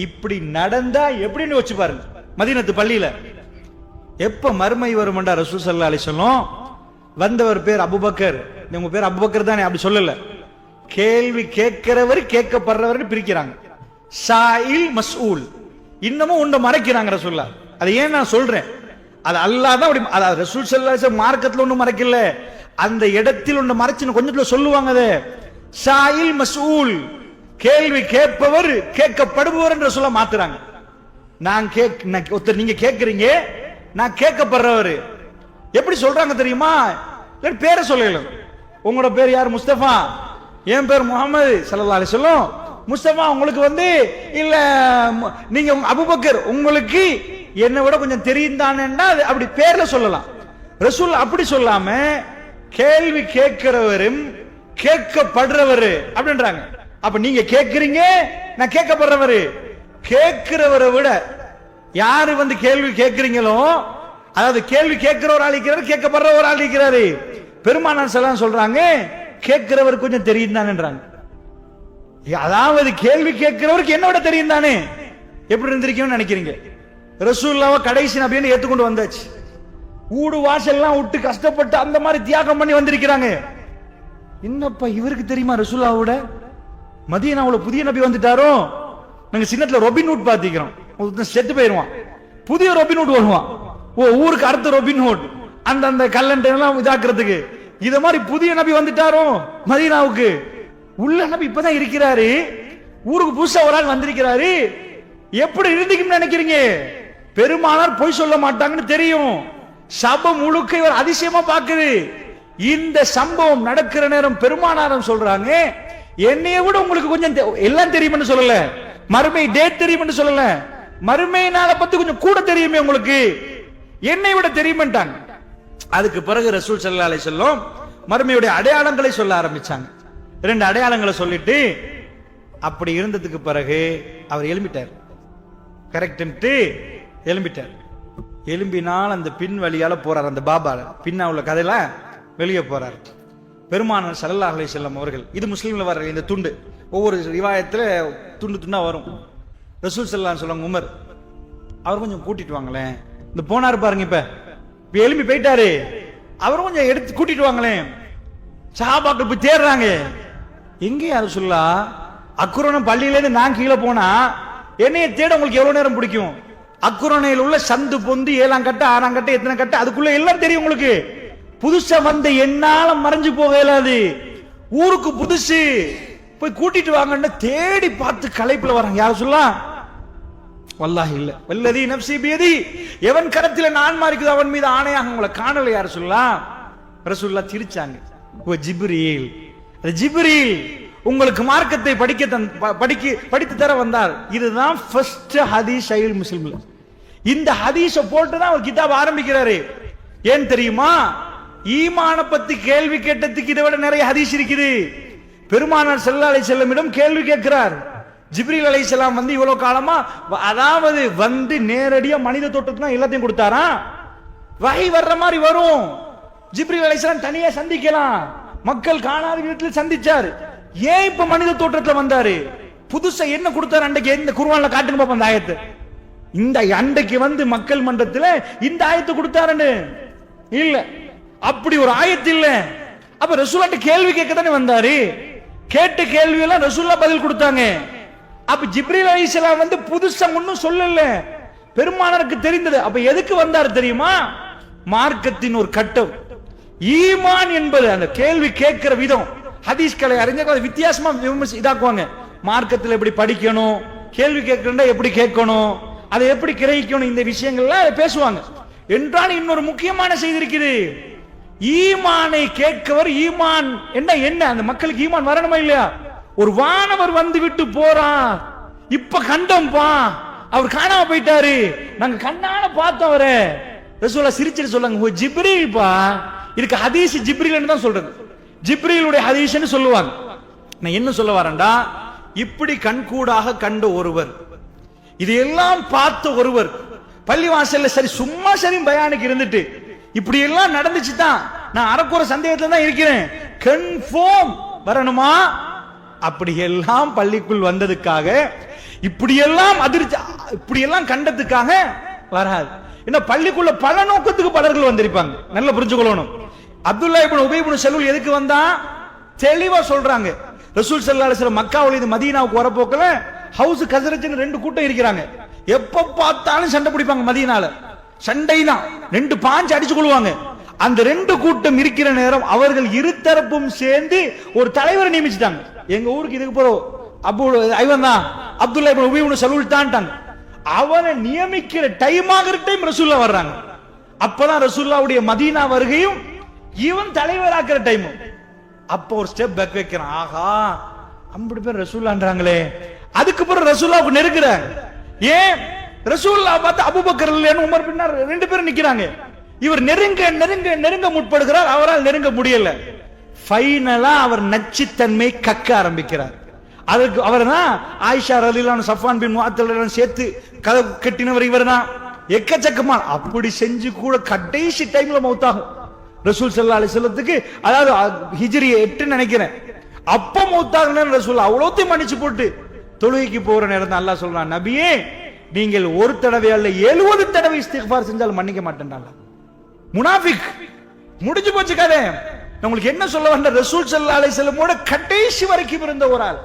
இப்படி நடந்தா எப்படின்னு வச்சு பாருங்க. மதீனத்து பள்ளியில எப்ப மர்மை வரும்டா ரசூல் ஸல்லல்லாஹு அலைஹி வஸல்லம் வந்தவர் பேர் அபூபக்கர். உங்க பேர் அபூபக்கர் தானே? அப்படி சொல்லல, கேள்வி கேட்கிறவர் கேட்கப்படுறவர் பிரிக்கிறாங்க. சாயில் மஸ்ஊல், இன்னமும் உண்ட மறைக்கிறாங்க ரசூலுல்லாஹ். அது ஏன் நான் சொல்றேன், அது அல்லாஹ் தான் அப்படி. அதாவது ரசூல் ஸல்லல்லாஹு அலைஹி வஸல்லம் மார்க்கத்துல ஒண்ணும் மறைக்கல, அந்த இடத்தில் ஒண்ணு மறைச்சுன்னு கொஞ்சத்துல சொல்லுவாங்க. அது சாயில் மஸ்ஊல், கேள்வி கேட்பவர் கேட்கப்படுபவர் என்று சொல்ல மாத்துறாங்க. நீங்க கேட்கறீங்க, நான் கேட்கப்படுறவர். எப்படி சொல்றாங்க தெரியுமா? பேரை சொல்லல. உங்களோட பேர் யார்? முஸ்தபா. என் பேர் முகமது ஸல்லல்லாஹு அலைஹி வஸல்லம். முஸ்தபா உங்களுக்கு வந்து இல்ல, நீங்க அபூபக்கர், உங்களுக்கு என்னை விட கொஞ்சம் தெரியுந்தானேன்னா அப்படி பேர்ல சொல்லலாம். ரசூல் அப்படி சொல்லாம கேள்வி கேட்கிறவரும் கேட்கப்படுறவரு அப்படின்றாங்க. அப்ப நீங்க கேட்கிறீங்க, நான் கேட்கப்படுறவரு. கேட்கிறவரை விட யாரு வந்து கேள்வி கேட்கிறீங்களோ, அதாவது கேள்வி கேட்கிற ஒரு ஆள் இருக்கிறாரு, கேட்கப்படுற ஒரு ஆள் இருக்கிறாரு. பெருமானார் ஸல்லல்லாஹு சொல்றாங்க, கேட்கிறவர் கொஞ்சம் தெரியும் தானேன்றாங்க. அதாவது கேள்வி கேட்கிறவருக்கு என்னோட தெரியும் தானே. எப்படி இருந்திருக்கீங்கன்னு நினைக்கிறீங்க? ரசூலுல்லாஹ் கடைசி நபின்னு ஏத்துக்கொண்டு வந்தாச்சு. ஊடு வாசல்லாம் விட்டு கஷ்டப்பட்டு அந்த மாதிரி தியாகம் பண்ணி வந்திருக்கிறாங்க. என்னப்பா இவருக்கு தெரியுமா ரசூலுல்லாஹ்வோட மதீனாவுல புதிய நபி வந்துட்டாரோ? நாங்க சின்னத்துல ரொபின்ஹுட் பாத்திக்கிறோம், செத்து போயிருவான், புதிய ரொபின்ஹுட் வருவான். ஓ ஊருக்கு அடுத்த ரொபின்ஹுட், அந்த கல்லண்டெல்லாம் இதாக்குறதுக்கு. இத மாதிரி புதிய நபி வந்துட்டாரோ மதீனாவுக்கு, உள்ள நபி இப்பதான் இருக்கிறாரு, ஊருக்கு புதுசா ஒரு ஆள் வந்திருக்கிறாரு, எப்படி இருந்துக்கும் நினைக்கிறீங்க? பெருமானார் பொய் சொல்ல மாட்டாங்கன்னு தெரியும், சபை முழுக்க இவர் அதிசயமா பாக்குது. இந்த சம்பவம் நடக்கிற நேரம் பெருமானாரம் சொல்றாங்க, என்னைய விட உங்களுக்கு கொஞ்சம் எல்லாம் தெரியும்னு சொல்லல, மறுமை டேட் தெரியும்னு சொல்லல, மறுமை நாளை பத்தி கொஞ்சம் கூட தெரியுமே உங்களுக்கு, என்னை விட தெரியுமென்றாங்க. அதுக்கு பிறகு ரசூல் ஸல்லல்லாஹு அலைஹி வஸல்லம் மறுமையுடைய அடையாளங்களை சொல்ல ஆரம்பிச்சாங்க. 2 அடையாளங்களை சொல்லிட்டு அப்படி இருந்ததுக்கு பிறகு அவர் எழும்பிட்டார், கரெக்ட் எழும்பிட்டார். எழும்பினால் அந்த பின் வழியால போறார், அந்த பாபா பின்னா உள்ள கதையில வெளியே போறார். பெருமானார் ஸல்லல்லாஹு அலைஹி வஸல்லம் அவர்கள், இது முஸ்லிம்ல வர்ற இந்த துண்டு, ஒவ்வொரு ரிவாயத்துல துண்டு துண்டா வரும். ரசூல் ஸல்லல்லாஹு அலைஹி வஸல்லம் உமர் அவர் கொஞ்சம் கூட்டிட்டு வாங்களேன், இந்த போனாரு பாருங்க, இப்ப எழும்பி போயிட்டாரு, அவர் கொஞ்சம் எடுத்து கூட்டிட்டு வாங்களேன். சஹாபாக்கள் போய் தேடுறாங்க, எங்கே யாரும் சொல்லா, அக்குரோனம் பள்ளியில இருந்து நான் கீழே போனா என்னைய தேட உங்களுக்கு எவ்வளவு நேரம் பிடிக்கும்? அக்குரோனையில் உள்ள சந்து பொந்து 7ஆம் கட்ட 6ஆம் கட்ட எத்தனை கட்ட அதுக்குள்ள எல்லாம் தெரியும் உங்களுக்கு. புதுசா வந்த என்னால மறைஞ்சு போக இயலாது, ஊருக்கு புதுசு, போய் கூட்டிட்டு வாங்கன்னு தேடி பார்த்து களைப்புல வராங்க. யாரும் சொல்லலாம், வல்லாஹி இல்ல, வல்லதி நஃப்ஸி பியதி, எவன் கரத்தில நான் இருக்குது அவன் மீது ஆணையாக உங்களை காணல. யார் சொல்லலாம்? ரசூலுல்லாஹ் சிரிச்சாங்க. ஓ ஜிப்ரீல், ஜிப்ரீல் உங்களுக்கு மார்க்கத்தை படித்து தர வந்தார். இதுதான் ஃபர்ஸ்ட் ஹதீஸ் சஹீஹ் முஸ்லிம்ல. இந்த ஹதீஸ போட்டு தான் ஒரு கிதாப் ஆரம்பிக்கிறாரு. ஏன் தெரியுமா? ஈமான பத்தி கேள்வி கேட்டதுக்கு இதை விட நிறைய ஹதீஸ் இருக்குது. பெருமானார் ஸல்லல்லாஹு அலைஹி வஸல்லம் கேள்வி கேட்கிறார். ஜிப்ரீல் அலைஹிஸ்ஸலாம் வந்து இவ்வளவு காலமா, அதாவது வந்து நேரடியா மனித தோற்றத்துக்கு தான் எல்லாத்தையும் கொடுத்தாரா? வஹி வர்ற மாதிரி வரும், ஜிப்ரீல் அலைஹிஸ்ஸலாம் தனியா சந்திக்கலாம், மக்கள் காணாத வீட்டில் சந்திச்சார். ஏன் இப்ப மனித தோற்றத்துல வந்தாரு? புதுசா என்ன கொடுத்தாரு? அன்றைக்கு இந்த குர்ஆன்ல காட்டுங்க பாப்போம் அந்த ஆயத்தை. இந்த அன்றைக்கு வந்து மக்கள் மன்றத்துல இந்த ஆயத்தை கொடுத்தாருன்னு இல்ல, அப்படி ஒரு ஆயத்து இல்ல. அப்ப ரசூலுல்லாஹ் கேள்வி கேட்க தானே வந்தாரு, கேட்ட கேள்வி எல்லாம் ரசூலுல்லாஹ் பதில் கொடுத்தாங்க. அப்ப ஜிப்ரீல் அலைஹிஸ்ஸலாம் வந்து புதுசா ஒன்னும் சொல்லல, பெருமானாருக்கு தெரிந்தது. அப்ப எதுக்கு வந்தாரு தெரியுமா? மார்க்கத்தின் ஒரு கட்டம் ஈமான் என்பது, அந்த கேள்வி கேட்கிற விதம் ஹதீஸ் கலை அறிஞர்கள் வித்தியாசமா இதாக்குவாங்க. மார்க்கத்தில் எப்படி படிக்கணும், கேள்வி கேட்கறா எப்படி கேட்கணும், அதை எப்படி கிரகிக்கணும், இந்த விஷயங்கள்லாம் பேசுவாங்க. என்றால் இன்னொரு முக்கியமான செய்தி இருக்குது. ஈமானை கேட்கவர், ஈமான் என்ன அந்த மக்களுக்கு ஈமான் வரணுமா இல்லையா? ஒரு வானவர் வந்து விட்டு போறான், இப்ப கண்டோம்பா, அவர் காணாம போயிட்டாரு, நாங்க கண்ணால பார்த்தோம் அவரை. ரசூலுல்லாஹ் சிரிச்சிட்டு சொல்லாங்க, ஓ ஜிப்ரீல் பா, இதுக்கு ஹதீஸ் ஜிப்ரீல்னு தான் சொல்றது, ஜிப்ரீலுடைய ஹதீஸ்னு சொல்லுவாங்க. நான் என்ன சொல்ல வரேன்டா, இப்படி கண்கூடாக கண்ட ஒருவர், இதையெல்லாம் பார்த்த ஒருவர் பள்ளிவாசல்ல சரி சும்மா சரி பயானுக்கு இருந்துட்டு இப்படி எல்லாம் நடந்துச்சு தான், நான் அறக்குற சந்தேகத்துல தான் இருக்கிறேன், கன்ஃபார்ம் வரணுமா? அப்படி எல்லாம் பள்ளிக்குள் வந்ததுக்காக, இப்படி எல்லாம் அதிர்ச்சி, இப்படி எல்லாம் கண்டதுக்காக வராது. என்ன, பள்ளிக்குள்ள பல நோக்கத்துக்கு பலர்கள் வந்திருப்பாங்க, நல்லா புரிஞ்சுக்கொள்ளணும். அப்துல்லா இப்னு உபை இப்னு சலூல் எதுக்கு வந்தா தெளிவா சொல்றாங்க. ரசூல் ஸல்லல்லாஹு அலைஹி வஸல்லம் மக்காவுல இருந்து மதீனாவுக்கு வரப்போக்கல ஹவுஸ் கஸரஜ்னு 2 கூட்டம் இருக்கிறாங்க. எப்ப பார்த்தாலும் சண்டை பிடிப்பாங்க, மதீனால சண்டை தான், 2 பாஞ்சு அடிச்சு கொள்வாங்க. அந்த 2 கூட்டம் இருக்கிற நேரம் அவர்கள் இருதரப்பும் சேர்ந்து ஒரு தலைவரை நியமிச்சிட்டாங்க. எங்க ஊருக்கு இதுக்கு போறோம் ஐவன் தான், அப்துல்லா இப்னு உபை இப்னு சலூல் தான். அவனை நியமிக்கிற டைம் ஆகிற டைம் ரசூலுல்லாஹ் வர்றாங்க. அப்பதான் ரசூலுல்லாஹ்வுடைய மதீனா வருகையும் இவன் தலைவராக்குற டைம். அப்ப ஒரு ஸ்டெப் பேக் வைக்கிறான், ஆஹா 50 பேர் ரசூலுல்லாஹ்ன்றாங்களே. அதுக்கு பிறகு ரசூலுல்லாஹ்வுக்கு நெருங்குறாங்க. ஏன்? ரசூலுல்லாஹ் பார்த்து அபூபக்கர் இல்லைன்னு உமர் பின்னார் 2 பேரும் நிக்கிறாங்க. இவர் நெருங்க நெருங்க நெருங்க முற்படுகிறார், அவரால் நெருங்க முடியல. ஃபைனலா அவர் நச்சுத்தன்மை கக்க ஆரம்பிக்கிறார். அதுக்கு அவர் தான் ஆயிஷா ரலியல்லாஹு அன்ஹா, சஃப்வான் பின் முஅத்தல் சேர்த்து கதை கட்டினவர் இவர் தான். எக்கச்சக்கமா அப்படி செஞ்சு கூட கடைசி டைம்ல மௌத்தாகும். ரசூல் ஸல்லல்லாஹு அலைஹி வஸல்லத்துக்கு, அதாவது ஹிஜ்ரி 8 நினைக்கிறேன், அப்ப மௌத்தாகுன ரசூல் அவ்வளோத்தையும் மன்னிச்சு போட்டு தொழுகைக்கு போற நேரம் தான் அல்லாஹ் சொல்றான், நபியே நீங்கள் ஒரு தடவை அல்ல 70 தடவை இஸ்திக்ஃபார் செஞ்சால் மன்னிக்க மாட்டேன்டாங்க. முனாஃபிக், முடிஞ்சு போச்சு கதை. உங்களுக்கு என்ன சொல்ல வந்த, ரசூல் ஸல்லல்லாஹு அலைஹி வஸல்லமோட கடைசி வரைக்கும் இருந்த ஒரு ஆள்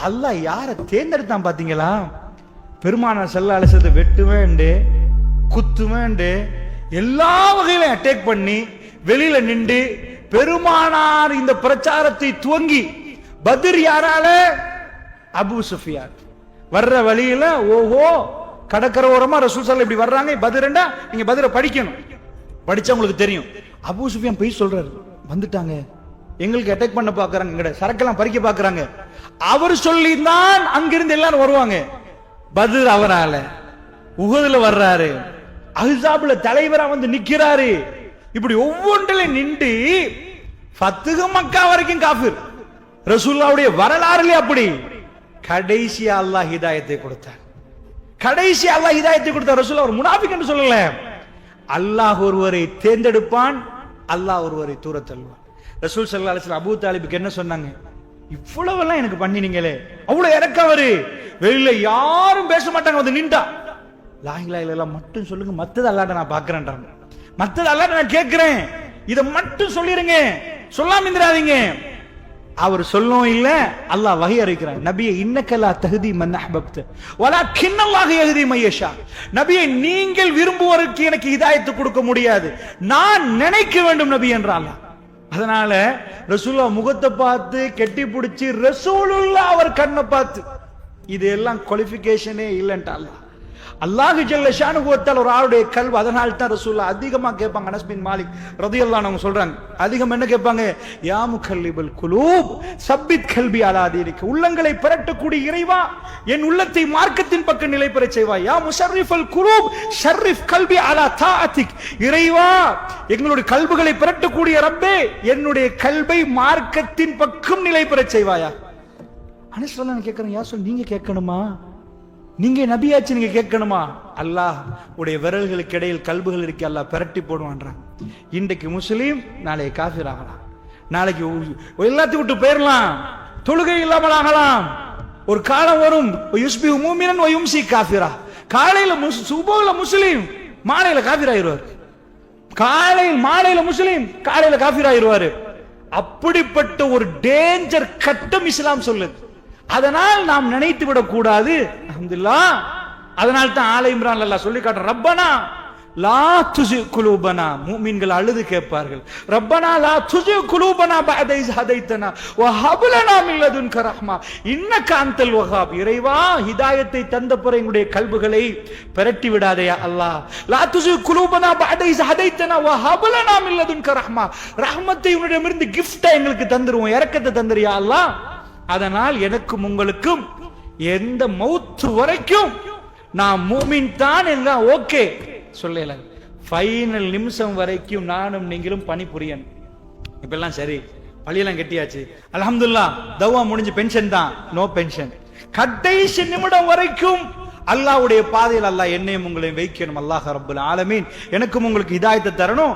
அல்லாஹ் யாரை தேர்ந்தெடுத்தான் பாத்தீங்களா? பெருமானார் ஸல்லல்லாஹு அலைஹி வஸல்லத்தை வெட்டுவேண்டு குத்துவேண்டு எல்லா வகையிலும் அட்டாக் பண்ணி வெளியில நின்று பெருமானார் இந்த பிரச்சாரத்தை துவங்கி பத்ர் யாரால? அபூ சுஃபியான். வர்ற வழியில ஓஹோ கடற்கரை ஓரமா ரசூல் ஸல்லல்லாஹு இப்படி வர்றாங்க, பத்ரண்டா நீங்க பத்ர படிக்கணும், படிச்சா உங்களுக்கு தெரியும். அபூ சுஃபியான் போய் சொல்றாரு, வந்துட்டாங்க எங்களுக்கு அட்டாக் பண்ண பாக்குறாங்க, எங்கட சரக்கெல்லாம் பறிக்க பாக்குறாங்க. அவர் சொல்லிதான் அங்கிருந்து எல்லாரும் வருவாங்க. பத்ர் அவரால, உஹதுல வர்றாரு, அஹ்ஸாப்ல தலைவரா வந்து நிக்கிறாரு. இப்படி ஒவ்வொன்றில நின்று ஃபத்ஹு மக்கா வரைக்கும் காஃபிர். ரசூலுல்லாஹ்வுடைய வரலாறுல அப்படி. கடைசி அல்லாஹ் ஹிதாயத்தை கொடுத்தார். கடைசி அல்லாஹ் ஹிதாயத்தை கொடுத்தார். ரசூலுல்லாஹ் ஒரு முனாஃபிக் என்று சொல்லல. அல்லாஹ் ஒருவரை தேர்ந்தெடுப்பான், அல்லாஹ் ஒருவரை தூர தள்ளுவான். ரசூல் ஸல்லல்லாஹு அலைஹி வஸல்லம் அபூ தாலிபுக்கு என்ன சொன்னாங்க? இவ்வளவெல்லாம் எனக்கு பண்ணினீங்களே, அவ்வளவு இறக்கவரு, வெளியில யாரும் பேச மாட்டாங்க, வந்து நின்றா லா இலாஹா இல்லல்லாஹ் மட்டும் சொல்லுங்க, மத்தது அல்லாஹ்ட்ட நான் பார்க்கறேன்றாங்க. மத்தது அல்லாஹ்ட்ட நான் கேட்கிறேன், இத மட்டும் சொல்லிருங்க, சொல்லாம இருந்துறாதீங்க. அவர் சொல்லவும் இல்ல, அல்லாஹ் வஹி அறிவிக்கிறான், நபியே இன்னக லா தஹ்தி மன் அஹ்பப்த வலக்கின் அல்லாஹ் யஹ்தி மன் யஷா. நபியே நீங்கள் விரும்புவருக்கு எனக்கு ஹிதாயத் கொடுக்க முடியாது, நான் நினைக்க வேண்டும் நபி என்றான். அதனால ரசூலுல்லாஹ் முகத்தை பார்த்து கெட்டி பிடிச்சி ரசூலுல்லாஹ் அவர் கண்ணை பார்த்து, இது எல்லாம் குவாலிஃபிகேஷனே இல்லைன்ட்டு அல்லாஹ் ஜல்ல ஷானுஹு வ தஆலா ஒரு ஆளுடைய கல்வி. அதனால தான் ரசூலுல்லாஹ் அதிகமா கேட்பாங்க. அனஸ் பின் மாலிக் ரலியல்லாஹு அன்ஹு சொல்றாங்க, அதிகம் என்ன கேட்பாங்க? யா முகல்லிபல் குலூப் சப்பித் கல்பி அலா தீனிக். உள்ளங்களை புரட்டக்கூடிய இறைவா, என் உள்ளத்தை மார்க்கத்தின் பக்கம் நிலை பெறச் செய்வாய். யா முஷர்ரிஃபல் குலூப் ஷர்ரிஃப் கல்பி அலா தாஅத்திக். இறைவா, எங்களுடைய கல்புகளை புரட்டக்கூடிய ரப்பே, என்னுடைய கல்பை மார்க்கத்தின் பக்கம் நிலை பெறச் செய்வாயா. அனஸ் ரலியல்லாஹு அன்ஹு கேட்கறேன், யா சொல் நீங்க கேட்கணுமா? நீங்க நபியாச்சு, நீங்க கேட்கணுமா? அல்லாஹ் உடைய விரல்களுக்கு இடையில் கல்புகள் இருக்கு, அல்லாஹ் பிரட்டி போடுவான்றான். இன்றைக்கு முஸ்லீம், நாளை காஃபிர் ஆகலாம், நாளைக்கு எல்லாத்தையும் விட்டு போயிடலாம், தொழுகை இல்லாமல் ஆகலாம். ஒரு காலம் வரும், யுஸ்பிஹு மூமினன் வ யும்சி காஃபிரா. காலையில சுபஹ்ல முஸ்லீம், மாலையில காஃபிர் ஆயிருவார். மாலையில முஸ்லீம், காலையில காஃபிர் ஆயிருவாரு. அப்படிப்பட்ட ஒரு டேஞ்சர் கட்டம் இஸ்லாம் சொல்லுது. அதனால் நாம் நினைத்து விடக் கூடாது. அல்ஹம்துலில்லாஹ். அதனால தான் ஆல இம்ரான்ல அல்லாஹ் சொல்லி காட்டுற, ரப்பனா லா துஸி குலூபனா. முஃமின்கள் அழுது கேட்பார்கள், ரப்பனா லா துஸி குலூபனா பஅத இஸ் ஹதைதனா வ ஹப் லனா மின் லதுன்க ரஹ்மா இன்னக அன்தல் வஹ்ஹாப். இறைவா, ஹிதாயத்தை தந்த பிறகு எங்களுடைய கல்புகளை பிரட்டி விடாதே யா அல்லாஹ். லா துஸி குலூபனா பஅத இஸ் ஹதைதனா வ ஹப் லனா மின் லதுன்க ரஹ்மா. ரஹ்மத்தை உன்னிடமிருந்து கிஃப்ட்டா எங்களுக்கு தந்துருவோம், இரக்கத்தை தந்துரு யா அல்லாஹ். அதனால் எனக்கும் உங்களுக்கும் எந்த மௌத் வரைக்கும் நான் மூமின் தான் எங்க ஓகே சொல்லல, ஃபைனல் நிமிஷம் வரைக்கும் நானும் நீங்களும் பணிபுரியணும். இப்ப எல்லாம் சரி, பள்ளியெல்லாம் கட்டியாச்சு, அல்ஹம்துலில்லாஹ், தவா முடிஞ்சு பென்ஷன் தான், நோ பென்ஷன். கடைசி நிமிடம் வரைக்கும் அல்லாஹ்வுடைய பாதையில் அல்லாஹ் என்னையும் உங்களையும் வைக்கணும். அல்லாஹ் ரப்பல் ஆலமீன் எனக்கும் உங்களுக்கு ஹிதாயத்தை தரணும்.